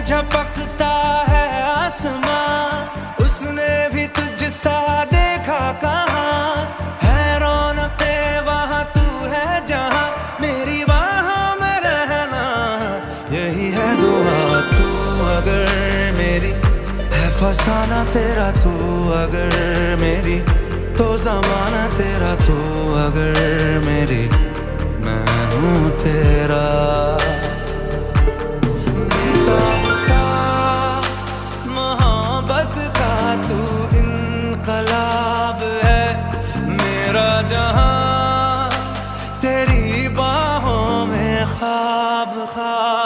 झपकता है आसमां, उसने भी तुझसा देखा कहाँ। है रौनके वहाँ तू है जहाँ, मेरी बाहों में रहना यही है दुआ। तू अगर मेरी है फसाना तेरा, तू अगर मेरी तो ज़माना तेरा, तू अगर मेरी मैं हूँ तेरा। बेताब सा मोहब्बत का तू इनकलाब है, मेरा जहां तेरी बाहों में ख्वाब ख्वाब।